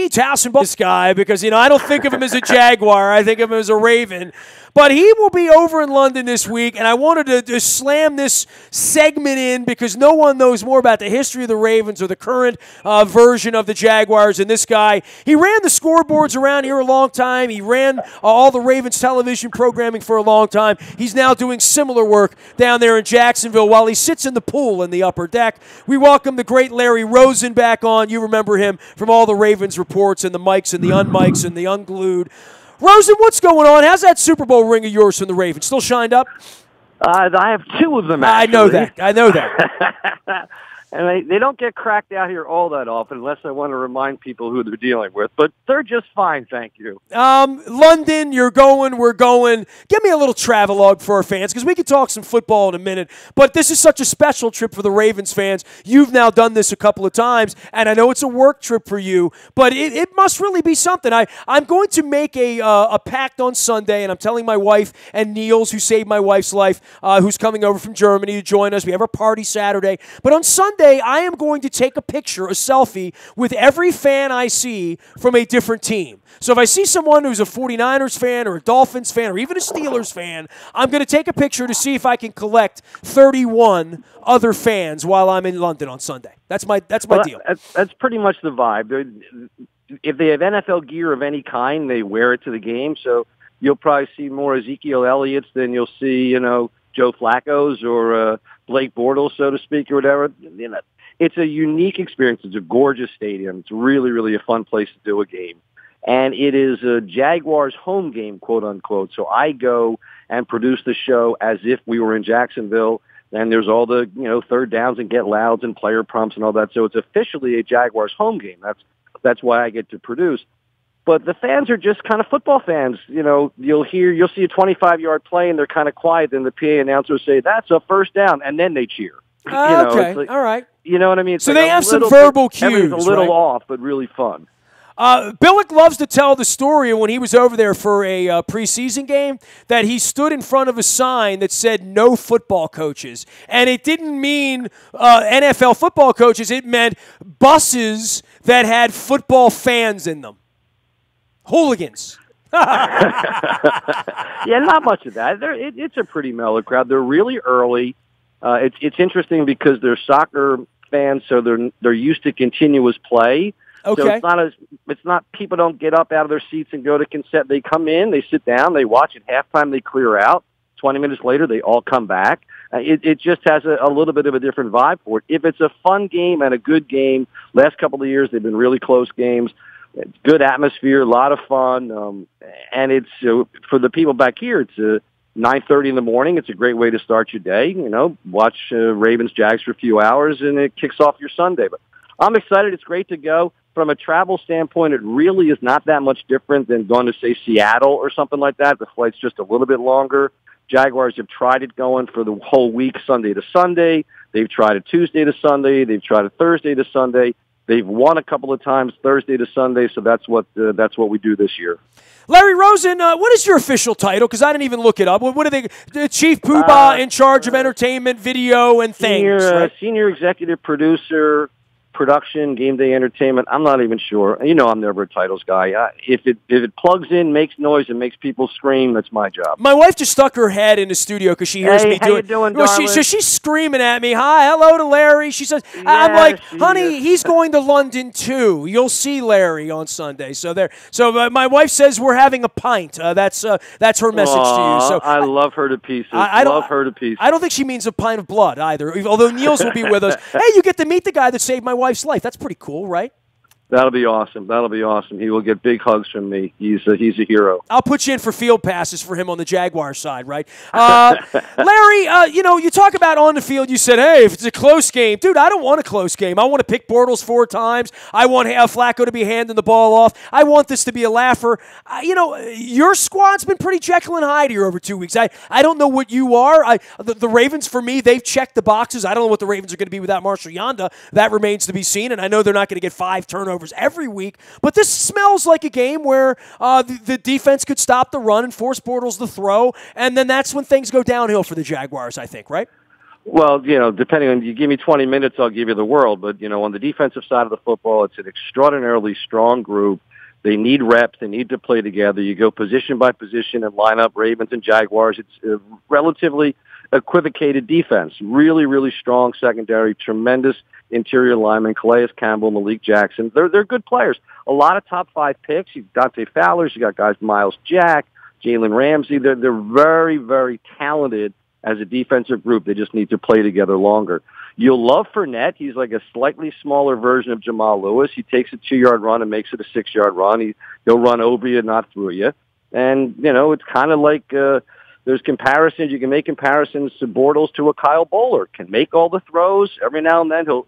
Towson, this guy, because, I don't think of him as a Jaguar. I think of him as a Raven. But he will be over in London this week, and I wanted to slam this segment in because no one knows more about the history of the Ravens or the current version of the Jaguars than this guy. He ran the scoreboards around here a long time. He ran all the Ravens television programming for a long time. He's now doing similar work down there in Jacksonville while he sits in the pool in the upper deck. We welcome the great Larry Rosen back on. You remember him from all the Ravens reports and the mics and the unmics and the unglued. Rosen, what's going on? How's that Super Bowl ring of yours from the Ravens? Still shined up? I have two of them, actually. I know that. And they don't get cracked out here all that often unless I want to remind people who they're dealing with. But they're just fine, thank you. London, you're going, we're going. Give me a little travelogue for our fans because we can talk some football in a minute. But this is such a special trip for the Ravens fans. You've now done this a couple of times, and I know it's a work trip for you. But it must really be something. I'm going to make a pact on Sunday, and I'm telling my wife and Niels, who saved my wife's life, who's coming over from Germany to join us. We have our party Saturday. But on Sunday, I am going to take a picture, a selfie, with every fan I see from a different team. So if I see someone who's a 49ers fan or a Dolphins fan or even a Steelers fan, I'm going to take a picture to see if I can collect 31 other fans while I'm in London on Sunday. That's my deal. That's pretty much the vibe. If they have NFL gear of any kind, they wear it to the game. So you'll probably see more Ezekiel Elliott's than you'll see, Joe Flacco's or Blake Bortles, so to speak, or whatever. It's a unique experience. It's a gorgeous stadium. It's really, really a fun place to do a game. And it is a Jaguars home game, quote unquote. So I go and produce the show as if we were in Jacksonville. And there's all the, third downs and get louds and player prompts and all that. So it's officially a Jaguars home game. That's why I get to produce. But the fans are just kind of football fans. You'll see a 25-yard play and they're kind of quiet. Then the PA announcer will say, "That's a first down," and then they cheer. Okay, all right. You know what I mean? So they have some verbal cues. Everything's a little off, but really fun. Billick loves to tell the story of when he was over there for a preseason game that he stood in front of a sign that said "No football coaches," and it didn't mean NFL football coaches. It meant buses that had football fans in them. Hooligans. Yeah, not much of that. It's a pretty mellow crowd. They're really early. It's interesting because they're soccer fans, so they're used to continuous play. Okay. So it's not people don't get up out of their seats and go to consent. They come in, they sit down, they watch at halftime, they clear out. 20 minutes later, they all come back. It just has a little bit of a different vibe for it. If it's a fun game and a good game, last couple of years they've been really close games. It's good atmosphere, a lot of fun, and it's for the people back here. It's 9:30 in the morning. It's a great way to start your day. Watch Ravens Jags for a few hours, and it kicks off your Sunday. But I'm excited. It's great to go. From a travel standpoint, it really is not that much different than going to say Seattle or something like that. The flight's just a little bit longer. Jaguars have tried it going for the whole week, Sunday to Sunday. They've tried it Tuesday to Sunday. They've tried it Thursday to Sunday. They've won a couple of times Thursday to Sunday, so that's what we do this year. Larry Rosen, what is your official title? Because I didn't even look it up. What are they? Chief Poobah in charge of entertainment, video, and things. Right? Senior executive producer, production, game day entertainment. I'm not even sure. I'm never a titles guy. If it plugs in, makes noise, and makes people scream, that's my job. My wife just stuck her head in the studio because she hears me do it. How you doing, darling? So she's screaming at me. Hi, hello to Larry. She says, I'm like, honey, he's going to London too. You'll see Larry on Sunday. So my wife says we're having a pint. That's her message to you. So I love her to pieces. I love her to pieces. I don't think she means a pint of blood either. Although Niels will be with us. Hey, you get to meet the guy that saved my wife's life. That's pretty cool, right? That'll be awesome. He will get big hugs from me. He's a hero. I'll put you in for field passes for him on the Jaguar side, right? Larry, you talk about on the field, you said, hey, if it's a close game. Dude, I don't want a close game. I want to pick Bortles 4 times. I want Flacco to be handing the ball off. I want this to be a laugher. Your squad's been pretty Jekyll and Hyde here over 2 weeks. I don't know what you are. The Ravens, for me, they've checked the boxes. I don't know what the Ravens are going to be without Marshall Yanda. That remains to be seen, and I know they're not going to get 5 turnovers every week, but this smells like a game where the defense could stop the run and force Bortles to throw, and then that's when things go downhill for the Jaguars, I think, right? Well, depending on, you give me 20 minutes, I'll give you the world. But, on the defensive side of the football, it's an extraordinarily strong group. They need reps. They need to play together. You go position by position and line up Ravens and Jaguars. It's a relatively equivocated defense. Really, really strong secondary, tremendous interior linemen, Calais Campbell, Malik Jackson. They're good players. A lot of top 5 picks. You've Dante Fowler. You got guys Miles Jack, Jalen Ramsey. They're very, very talented as a defensive group. They just need to play together longer. You'll love Fournette. He's like a slightly smaller version of Jamal Lewis. He takes a 2-yard run and makes it a 6-yard run. He'll run over you, not through you. And, it's kind of like there's comparisons. You can make comparisons to Bortles to a Kyle Bowler. Can make all the throws. Every now and then he'll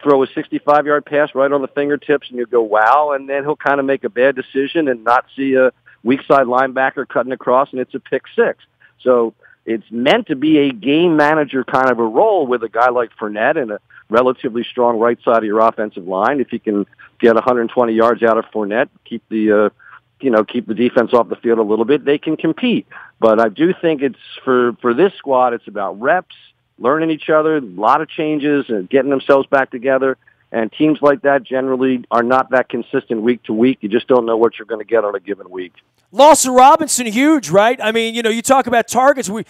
throw a 65-yard pass right on the fingertips, and you go, wow. And then he'll kind of make a bad decision and not see a weak side linebacker cutting across, and it's a pick six. So it's meant to be a game manager kind of a role with a guy like Fournette and a relatively strong right side of your offensive line. If you can get 120 yards out of Fournette, keep the defense off the field a little bit, they can compete. But I do think it's for this squad, it's about reps, learning each other, a lot of changes, and getting themselves back together. And teams like that generally are not that consistent week to week. You just don't know what you're going to get on a given week. Loss of Robinson, huge, right? I mean, you talk about targets. Look,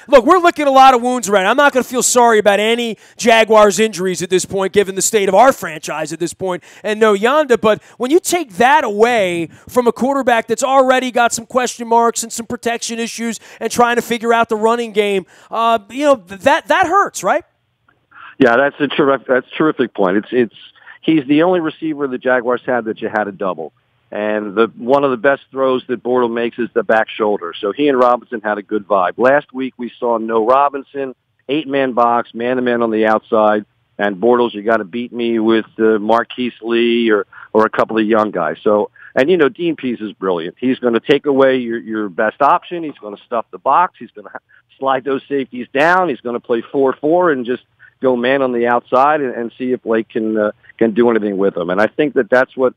we're looking at a lot of wounds around. I'm not going to feel sorry about any Jaguars injuries at this point, given the state of our franchise at this point, and no Yanda. But when you take that away from a quarterback that's already got some question marks and some protection issues and trying to figure out the running game, that hurts, right? Yeah, that's a terrific point. He's the only receiver the Jaguars had that you had to double. And one of the best throws that Bortles makes is the back shoulder. So he and Robinson had a good vibe. Last week we saw no Robinson, 8-man box, man-to-man on the outside. And Bortles, you got to beat me with Marquise Lee or a couple of young guys. So, and Dean Pease is brilliant. He's going to take away your best option. He's going to stuff the box. He's going to slide those safeties down. He's going to play 4-4 and just go man on the outside and see if Blake can do anything with him. And I think that's what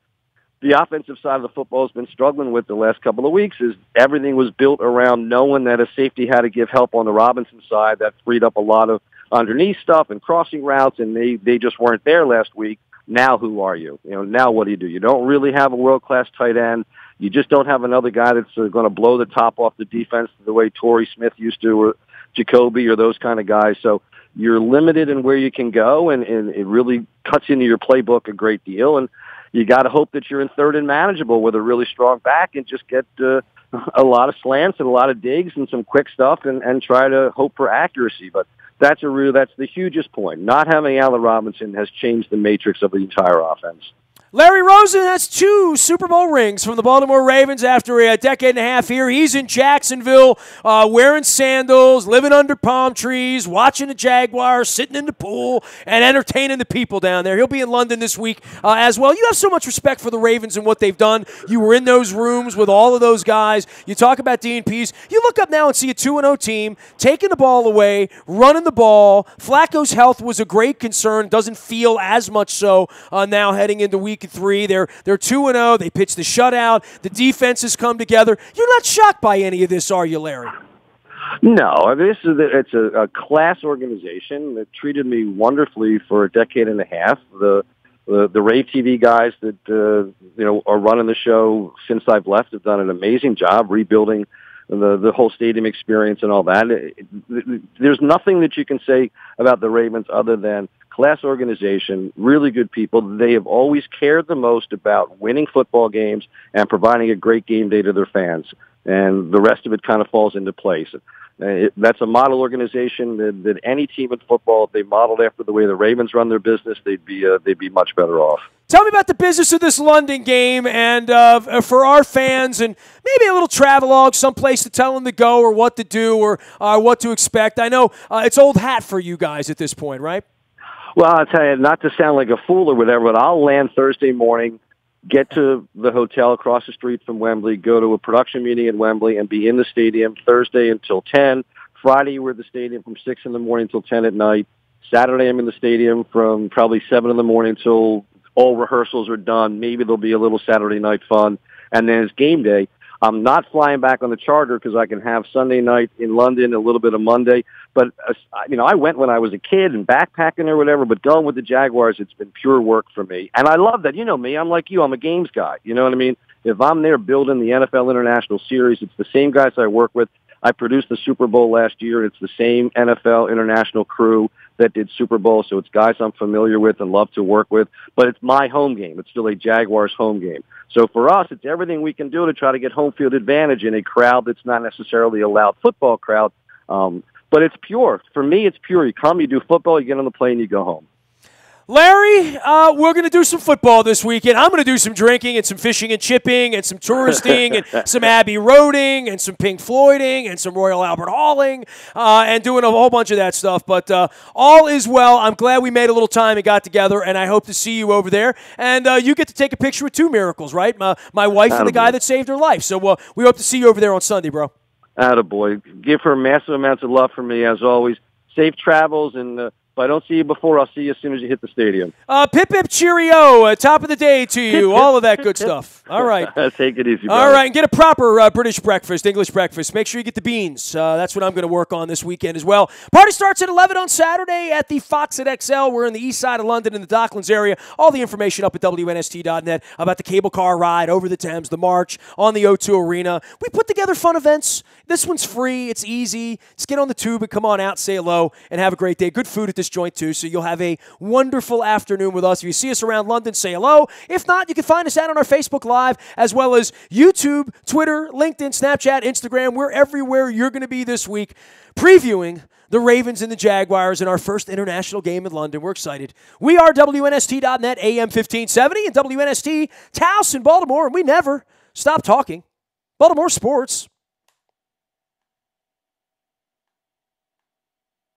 the offensive side of the football has been struggling with the last couple of weeks, is everything was built around knowing that a safety had to give help on the Robinson side. That freed up a lot of underneath stuff and crossing routes, and they just weren't there last week. Now who are you? Now what do? You don't really have a world-class tight end. You just don't have another guy that's going to blow the top off the defense the way Torrey Smith used to, or Jacoby, or those kind of guys. So you're limited in where you can go, and it really cuts into your playbook a great deal. And you got to hope that you're in third and manageable with a really strong back and just get a lot of slants and a lot of digs and some quick stuff and try to hope for accuracy. But that's the hugest point. Not having Allen Robinson has changed the matrix of the entire offense. Larry Rosen has 2 Super Bowl rings from the Baltimore Ravens after a decade and a half here. He's in Jacksonville wearing sandals, living under palm trees, watching the Jaguars, sitting in the pool, and entertaining the people down there. He'll be in London this week as well. You have so much respect for the Ravens and what they've done. You were in those rooms with all of those guys. You talk about Dean Pease. You look up now and see a 2-0 team taking the ball away, running the ball. Flacco's health was a great concern. Doesn't feel as much so now heading into week 3. They're 2-0. They pitched the shutout. The defense has come together. You're not shocked by any of this, are you, Larry? No, it's a class organization that treated me wonderfully for a decade and a half. The Rave TV guys that are running the show since I've left have done an amazing job rebuilding the whole stadium experience and all that. There's nothing that you can say about the Ravens other than class organization, really good people. They have always cared the most about winning football games and providing a great game day to their fans. And the rest of it kind of falls into place. That's a model organization that any team in football, if they modeled after the way the Ravens run their business, they'd be much better off. Tell me about the business of this London game, and for our fans, and maybe a little travelogue, someplace to tell them to go or what to do or what to expect. I know it's old hat for you guys at this point, right? Well, I'll tell you, not to sound like a fool or whatever, but I'll land Thursday morning, get to the hotel across the street from Wembley, go to a production meeting at Wembley, and be in the stadium Thursday until 10. Friday, we're at the stadium from 6 in the morning until 10 at night. Saturday, I'm in the stadium from probably 7 in the morning until all rehearsals are done. Maybe there'll be a little Saturday night fun. And then it's game day. I'm not flying back on the charter because I can have Sunday night in London, a little bit of Monday. But, I went when I was a kid and backpacking or whatever, but going with the Jaguars, it's been pure work for me. And I love that. You know me, I'm like you. I'm a games guy. You know what I mean? If I'm there building the NFL International Series, it's the same guys I work with. I produced the Super Bowl last year. It's the same NFL International crew that did Super Bowl, so it's guys I'm familiar with and love to work with. But it's my home game. It's still a Jaguars home game. So for us, it's everything we can do to try to get home field advantage in a crowd that's not necessarily a loud football crowd. But it's pure. For me, it's pure. You come, you do football, you get on the plane, you go home. Larry, we're going to do some football this weekend. I'm going to do some drinking and some fishing and chipping and some touristing and some Abbey Roading and some Pink Floyding and some Royal Albert Halling and doing a whole bunch of that stuff. But all is well. I'm glad we made a little time and got together, and I hope to see you over there. And you get to take a picture with two miracles, right? My wife and the guy that saved her life. So we hope to see you over there on Sunday, bro. Attaboy. Give her massive amounts of love from me, as always. Safe travels, and if I don't see you before, I'll see you as soon as you hit the stadium. Pip, pip, cheerio. Top of the day to you. All of that good stuff. All right. Take it easy, brother. All right, and get a proper British breakfast, English breakfast. Make sure you get the beans. That's what I'm going to work on this weekend as well. Party starts at 11 on Saturday at the Fox at XL. We're in the east side of London in the Docklands area. All the information up at WNST.net about the cable car ride over the Thames, the march on the O2 Arena. We put together fun events. This one's free. It's easy. Just get on the tube and come on out, say hello, and have a great day. Good food at this joint, too, so you'll have a wonderful afternoon with us. If you see us around London, say hello. If not, you can find us out on our Facebook Live, as well as YouTube, Twitter, LinkedIn, Snapchat, Instagram. We're everywhere you're going to be this week, previewing the Ravens and the Jaguars in our first international game in London. We're excited. We are WNST.net, AM 1570, and WNST Taos in Baltimore, and we never stop talking Baltimore sports.